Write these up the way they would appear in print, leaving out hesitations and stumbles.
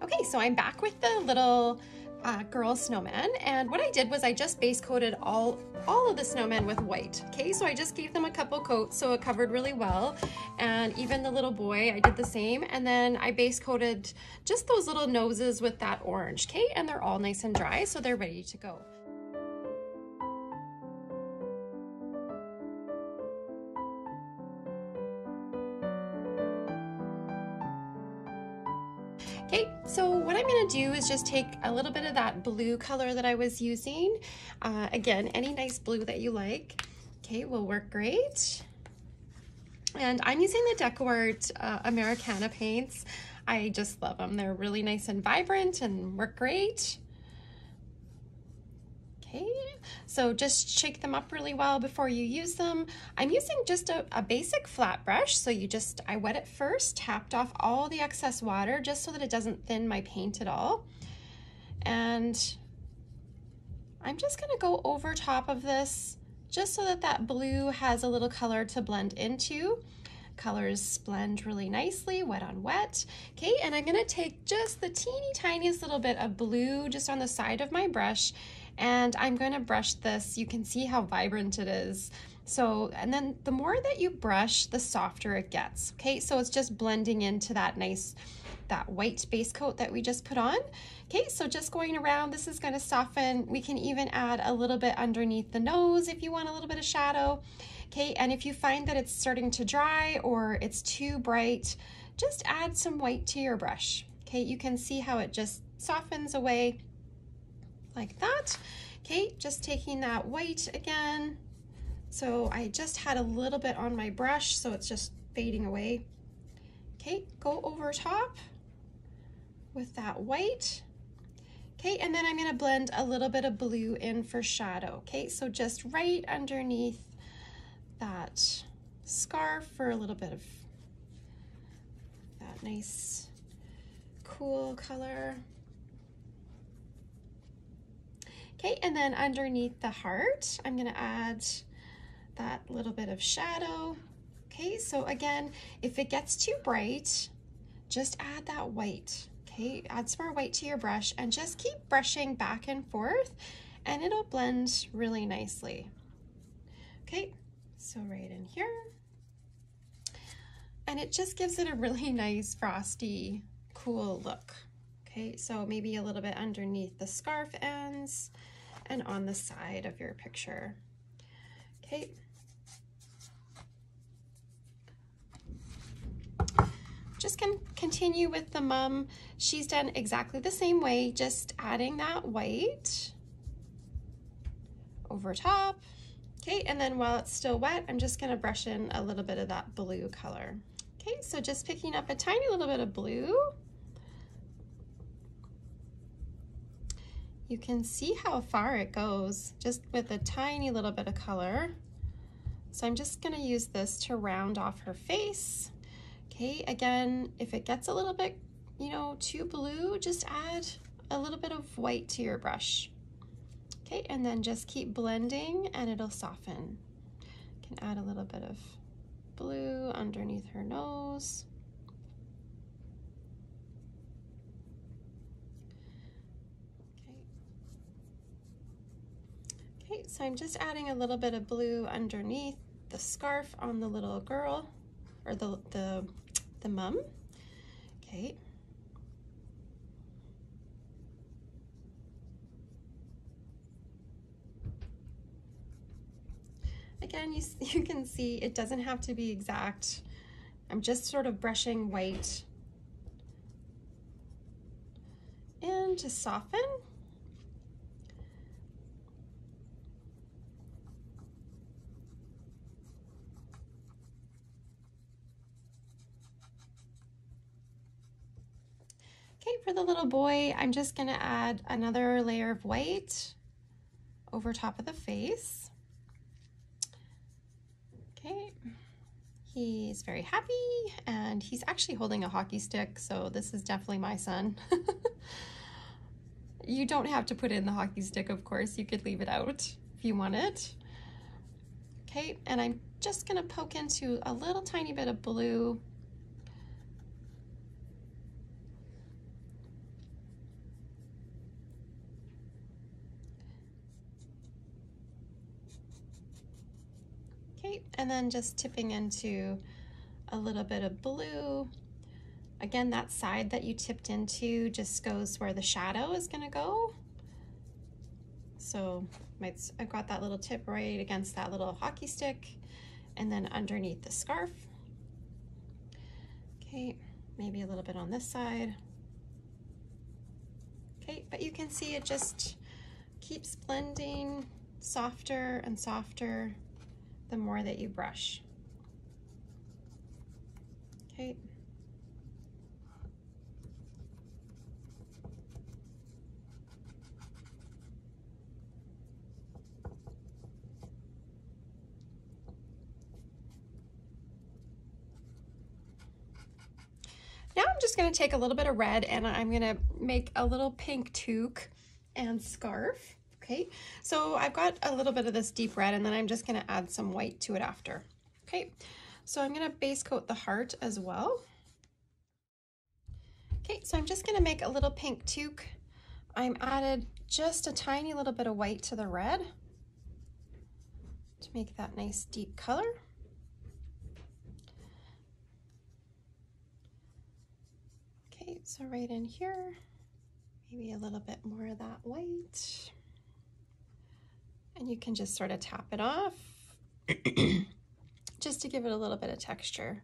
Okay, so I'm back with the little girl snowman, and what I did was I just base coated all of the snowmen with white. Okay, so I just gave them a couple coats so it covered really well, and even the little boy I did the same, and then I base coated just those little noses with that orange. Okay, and they're all nice and dry, so they're ready to go. Okay, so what I'm going to do is just take a little bit of that blue color that I was using. Again, any nice blue that you like, okay, will work great. And I'm using the DecoArt Americana paints. I just love them. They're really nice and vibrant and work great. Okay, so just shake them up really well before you use them. I'm using just a basic flat brush, so I wet it first, tapped off all the excess water just so that it doesn't thin my paint at all. And I'm just gonna go over top of this just so that that blue has a little color to blend into. Colors blend really nicely, wet on wet. Okay, and I'm gonna take just the teeny tiniest little bit of blue just on the side of my brush, and I'm going to brush this. You can see how vibrant it is. So, and then the more that you brush, the softer it gets. Okay, so it's just blending into that that white base coat that we just put on. Okay, so just going around, this is going to soften. We can even add a little bit underneath the nose if you want a little bit of shadow. Okay, and if you find that it's starting to dry or it's too bright, just add some white to your brush. Okay, you can see how it just softens away like that. Okay, just taking that white again. So I just had a little bit on my brush, so it's just fading away. Okay, go over top with that white. Okay, and then I'm going to blend a little bit of blue in for shadow. Okay, so just right underneath that scarf for a little bit of that nice cool color. Okay, and then underneath the heart, I'm going to add that little bit of shadow. Okay, so again, if it gets too bright, just add that white. Okay, add some more white to your brush and just keep brushing back and forth and it'll blend really nicely. Okay, so right in here. And it just gives it a really nice frosty, cool look. Okay, so maybe a little bit underneath the scarf ends and on the side of your picture. Okay. Just can continue with the mum. She's done exactly the same way, just adding that white over top. Okay, and then while it's still wet, I'm just gonna brush in a little bit of that blue color. Okay, so just picking up a tiny little bit of blue. You can see how far it goes just with a tiny little bit of color. So I'm just gonna use this to round off her face. Okay, again, if it gets a little bit, too blue, just add a little bit of white to your brush. Okay, and then just keep blending and it'll soften. You can add a little bit of blue underneath her nose. Okay, so I'm just adding a little bit of blue underneath the scarf on the little girl, or the mum. Okay. Again, you can see it doesn't have to be exact. I'm just sort of brushing white in to soften. Okay, for the little boy, I'm just gonna add another layer of white over top of the face. Okay, he's very happy and he's actually holding a hockey stick, so this is definitely my son. You don't have to put in the hockey stick, of course. You could leave it out if you want it. Okay, and I'm just gonna poke into a little tiny bit of blue and then just tipping into a little bit of blue. Again, that side that you tipped into just goes where the shadow is gonna go. So I've got that little tip right against that little hockey stick and then underneath the scarf. Okay, maybe a little bit on this side. Okay, but you can see it just keeps blending softer and softer the more that you brush. Okay. Now I'm just going to take a little bit of red and I'm going to make a little pink toque and scarf. Okay, so I've got a little bit of this deep red and then I'm just going to add some white to it after. Okay, so I'm going to base coat the heart as well. Okay, so I'm just going to make a little pink toque. I'm added just a tiny little bit of white to the red to make that nice deep color. Okay, so right in here, maybe a little bit more of that white. And you can just sort of tap it off just to give it a little bit of texture.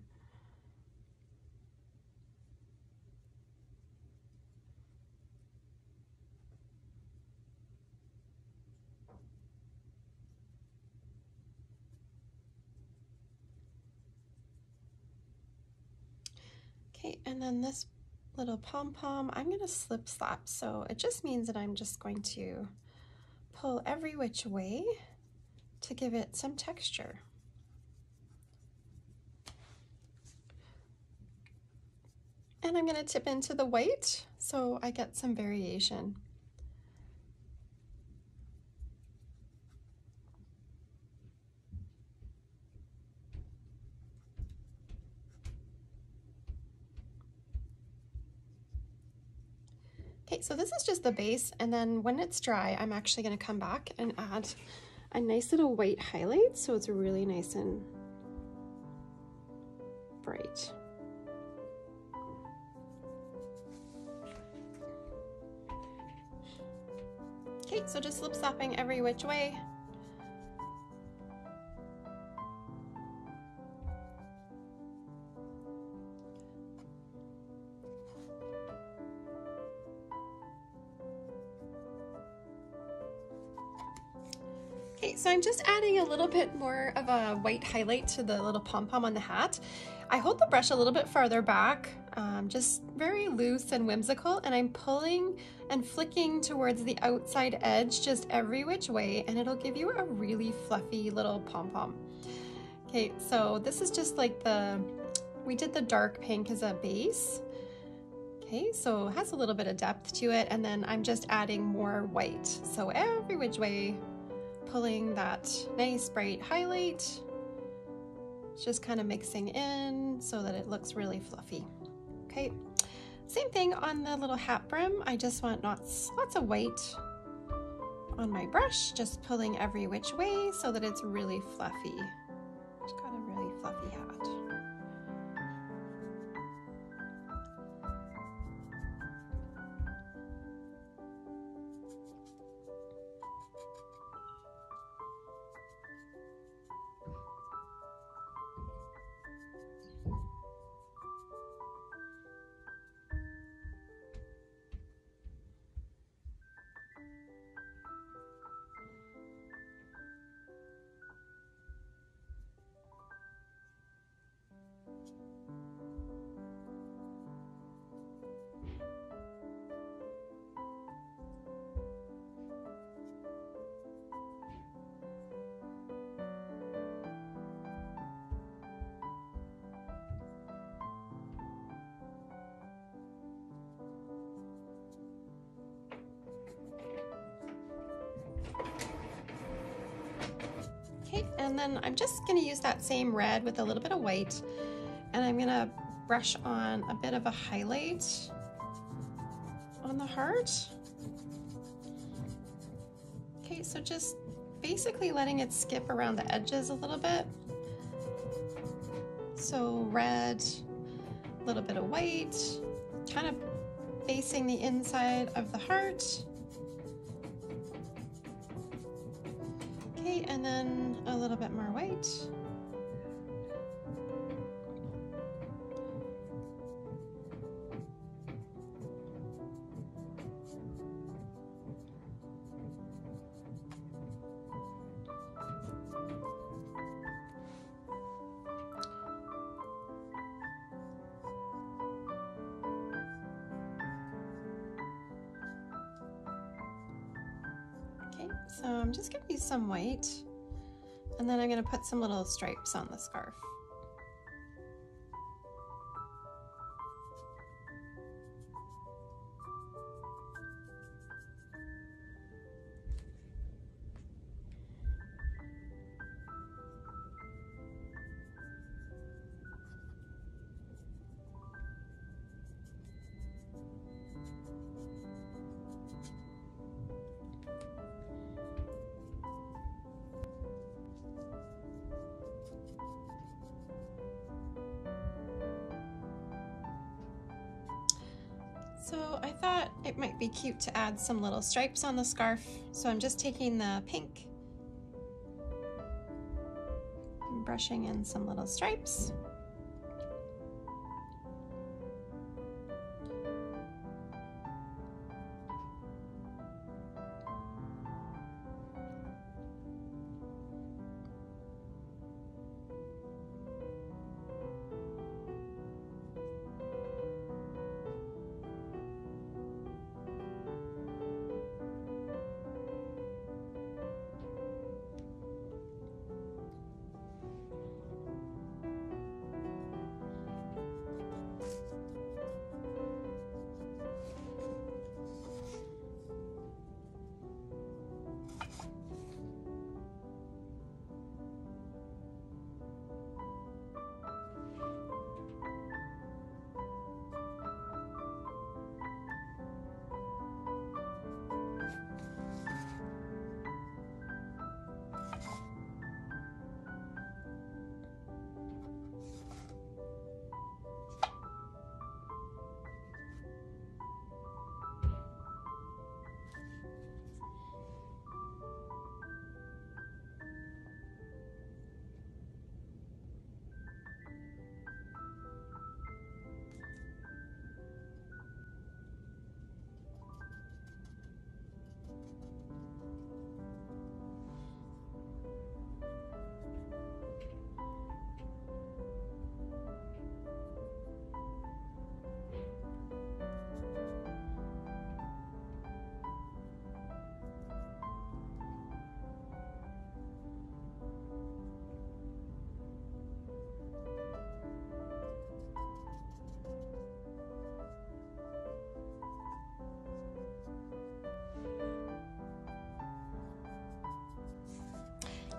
Okay, and then this little pom-pom, I'm going to slip slap. So it just means that I'm just going to pull every which way to give it some texture. And I'm going to tip into the white so I get some variation. Okay, so this is just the base, and then when it's dry, I'm actually going to come back and add a nice little white highlight so it's really nice and bright. Okay, so just slip slapping every which way. Okay, so I'm just adding a little bit more of a white highlight to the little pom-pom on the hat. I hold the brush a little bit farther back, just very loose and whimsical, and I'm pulling and flicking towards the outside edge just every which way, and it'll give you a really fluffy little pom-pom. Okay, so this is just like we did the dark pink as a base. Okay, so it has a little bit of depth to it, and then I'm just adding more white. So every which way, pulling that nice bright highlight, just kind of mixing in so that it looks really fluffy. Okay, same thing on the little hat brim. I just want lots of white on my brush, just pulling every which way so that it's really fluffy. It's got a really fluffy hat. Okay, and then I'm just going to use that same red with a little bit of white, and I'm going to brush on a bit of a highlight on the heart. Okay, so just basically letting it skip around the edges a little bit So red, a little bit of white, kind of facing the inside of the heart. Okay, and then a little bit more white. So I'm just going to use some white, and then I'm going to put some little stripes on the scarf. So I thought it might be cute to add some little stripes on the scarf. So I'm just taking the pink and brushing in some little stripes.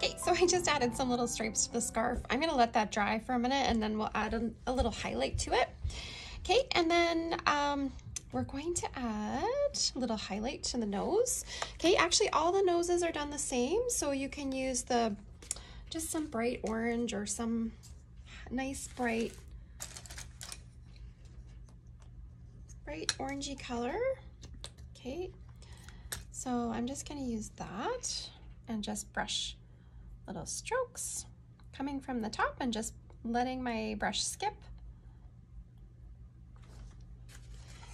Okay, so I just added some little stripes to the scarf. I'm gonna let that dry for a minute and then we'll add a little highlight to it. Okay, and then we're going to add a little highlight to the nose. Okay, actually all the noses are done the same, so you can use just some bright orange or some nice bright orangey color. Okay, so I'm just gonna use that and just brush little strokes coming from the top and just letting my brush skip.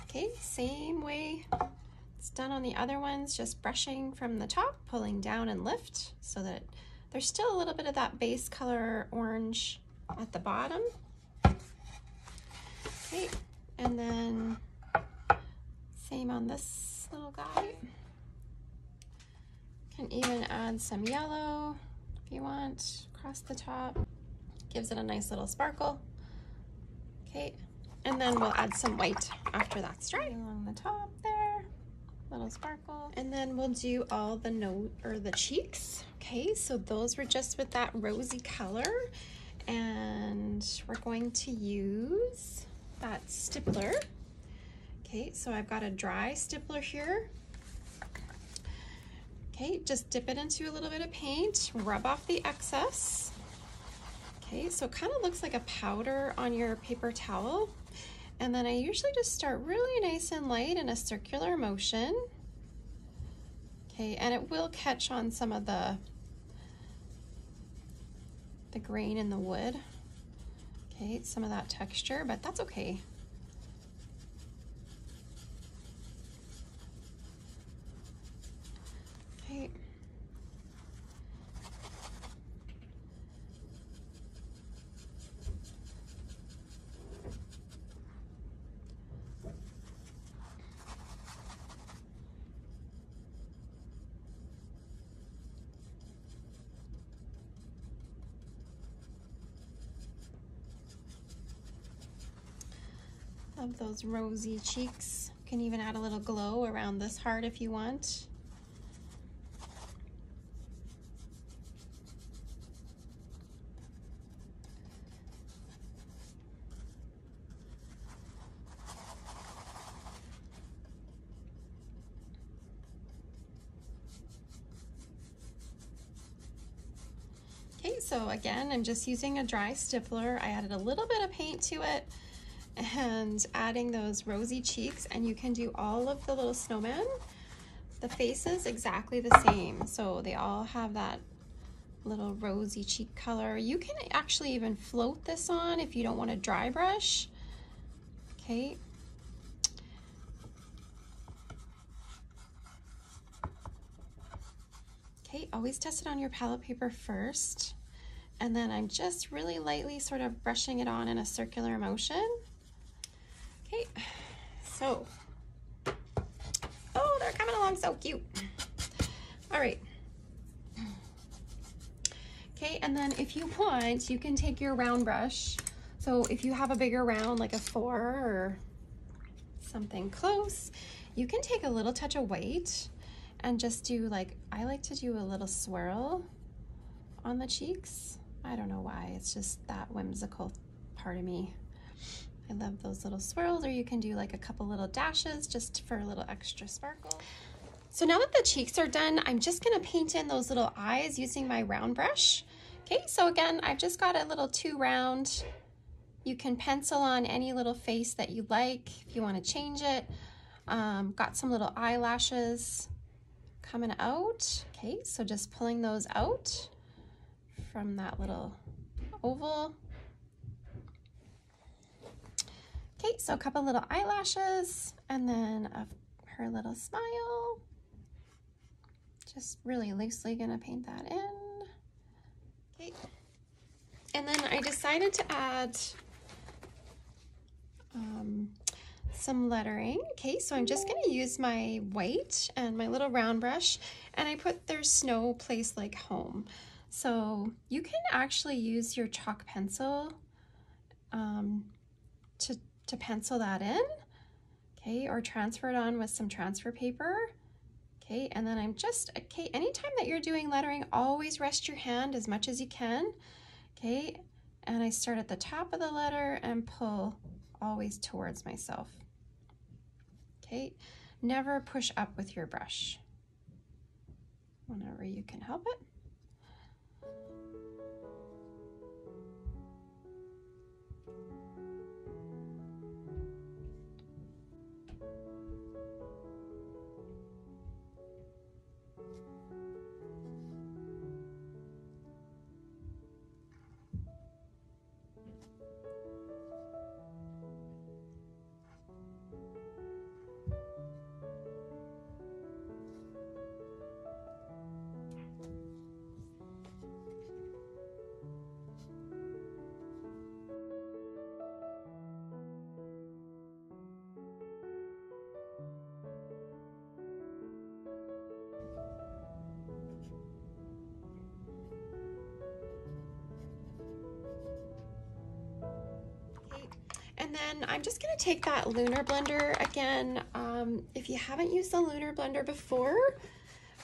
Okay, same way it's done on the other ones, just brushing from the top, pulling down and lift so that there's still a little bit of that base color orange at the bottom. Okay, and then same on this little guy. Can even add some yellow if you want across the top. Gives it a nice little sparkle. Okay, and then we'll add some white after that's dry along the top there, little sparkle. And then we'll do all the nose or the cheeks. Okay, so those were just with that rosy color, and we're going to use that stippler. Okay, so I've got a dry stippler here. Okay, just dip it into a little bit of paint, rub off the excess. Okay, so it kind of looks like a powder on your paper towel. And then I usually just start really nice and light in a circular motion. Okay, and it will catch on some of the grain in the wood. Okay, some of that texture, but that's okay. Okay. Love those rosy cheeks. You can even add a little glow around this heart if you want. Okay, so again, I'm just using a dry stippler. I added a little bit of paint to it and adding those rosy cheeks, and you can do all of the little snowmen, the faces exactly the same. So they all have that little rosy cheek color. You can actually even float this on if you don't want a dry brush. Okay. Okay, always test it on your palette paper first. And then I'm just really lightly sort of brushing it on in a circular motion. Okay, so, oh, they're coming along so cute. All right. Okay, and then if you want, you can take your round brush. So if you have a bigger round, like a 4 or something close, you can take a little touch of white and just do like, I like to do a little swirl on the cheeks. I don't know why, it's just that whimsical part of me. I love those little swirls, or you can do like a couple little dashes just for a little extra sparkle. So now that the cheeks are done, I'm just gonna paint in those little eyes using my round brush. Okay, so again, I've just got a little 2 round. You can pencil on any little face that you like if you wanna change it. Got some little eyelashes coming out. Okay, so just pulling those out from that little oval. Okay, so a couple little eyelashes, and then her little smile. Just really loosely gonna paint that in. Okay, and then I decided to add some lettering. Okay, so I'm just gonna use my white and my little round brush, and I put "There's snow place like home." So you can actually use your chalk pencil to pencil that in, okay, or transfer it on with some transfer paper. Okay, and then I'm just, okay, anytime that you're doing lettering, always rest your hand as much as you can, okay, and I start at the top of the letter and pull always towards myself, okay, never push up with your brush whenever you can help it. And then I'm just gonna take that lunar blender again. If you haven't used the lunar blender before,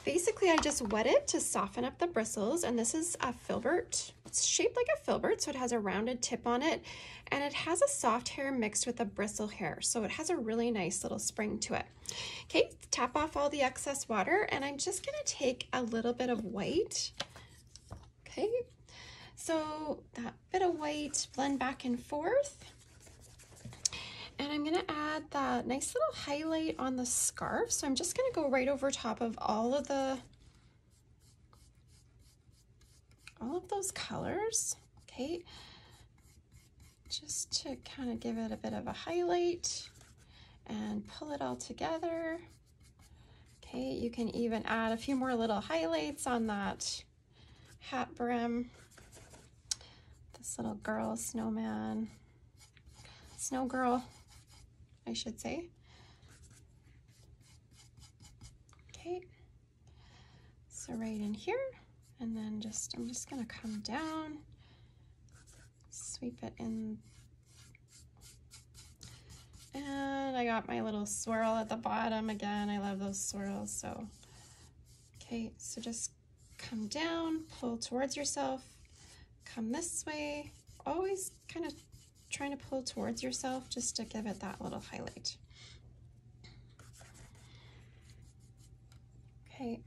basically I just wet it to soften up the bristles, and this is a filbert. It's shaped like a filbert, so it has a rounded tip on it, and it has a soft hair mixed with a bristle hair, so it has a really nice little spring to it. Okay, tap off all the excess water, and I'm just gonna take a little bit of white. Okay, So that bit of white, blend back and forth. And I'm gonna add that nice little highlight on the scarf. So I'm just gonna go right over top of all of those colors, okay? Just to kind of give it a bit of a highlight and pull it all together. Okay, you can even add a few more little highlights on that hat brim. This little girl, snowman, snowgirl, I should say. Okay, so right in here, and then I'm just gonna come down, sweep it in. And I got my little swirl at the bottom again. I love those swirls. So, okay, so just come down, pull towards yourself, come this way, always kind of trying to pull towards yourself just to give it that little highlight. Okay.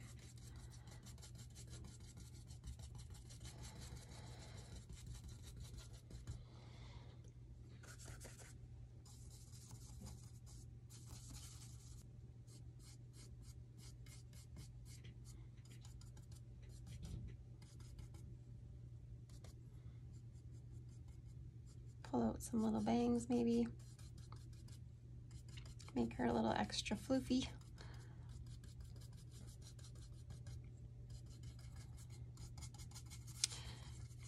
Pull out some little bangs maybe. Make her a little extra floofy.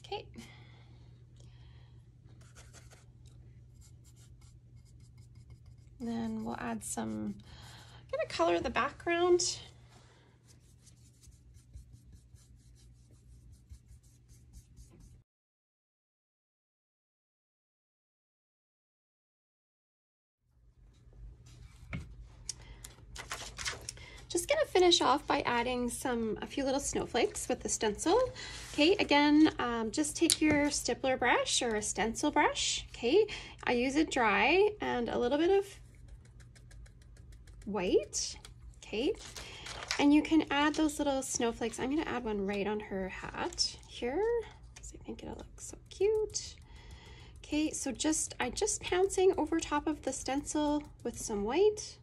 Okay. And then we'll add some, I'm gonna color the background. Just gonna finish off by adding a few little snowflakes with the stencil. Okay, again, just take your stippler brush or a stencil brush. Okay, I use it dry and a little bit of white. Okay, and you can add those little snowflakes. I'm gonna add one right on her hat here, because I think it'll look so cute. Okay, so I just pouncing over top of the stencil with some white.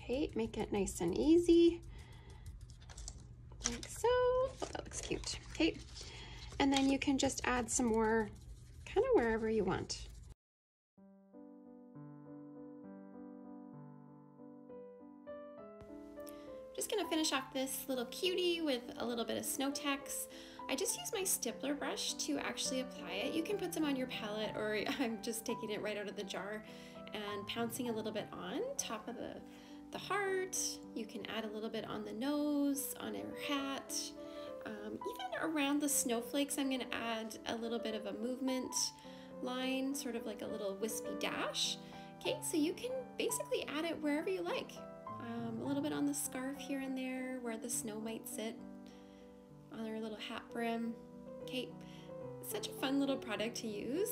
Okay, make it nice and easy, like so. Oh, that looks cute. Okay, and then you can just add some more kind of wherever you want. Just gonna finish off this little cutie with a little bit of snow text. I just use my stippler brush to actually apply it. You can put some on your palette, or I'm just taking it right out of the jar and pouncing a little bit on top of the heart. You can add a little bit on the nose, on her hat, even around the snowflakes. I'm going to add a little bit of a movement line, sort of like a little wispy dash. Okay, so you can basically add it wherever you like. A little bit on the scarf here and there where the snow might sit, on her little hat brim. Okay, such a fun little product to use.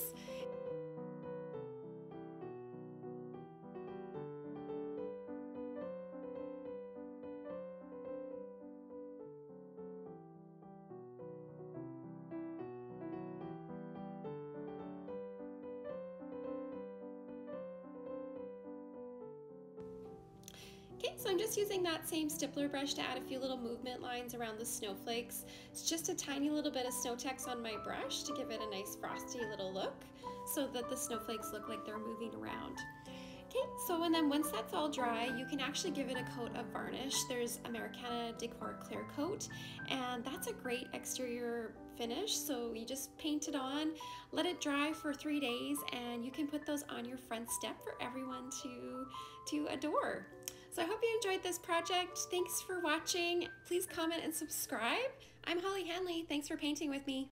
Okay, so I'm just using that same stippler brush to add a few little movement lines around the snowflakes. It's just a tiny little bit of snow text on my brush to give it a nice frosty little look so that the snowflakes look like they're moving around. Okay, so and then once that's all dry, you can actually give it a coat of varnish. There's Americana DecoArt Clear Coat, and that's a great exterior finish. So you just paint it on, let it dry for 3 days, and you can put those on your front step for everyone to adore. So I hope you enjoyed this project. Thanks for watching. Please comment and subscribe. I'm Holly Hanley. Thanks for painting with me.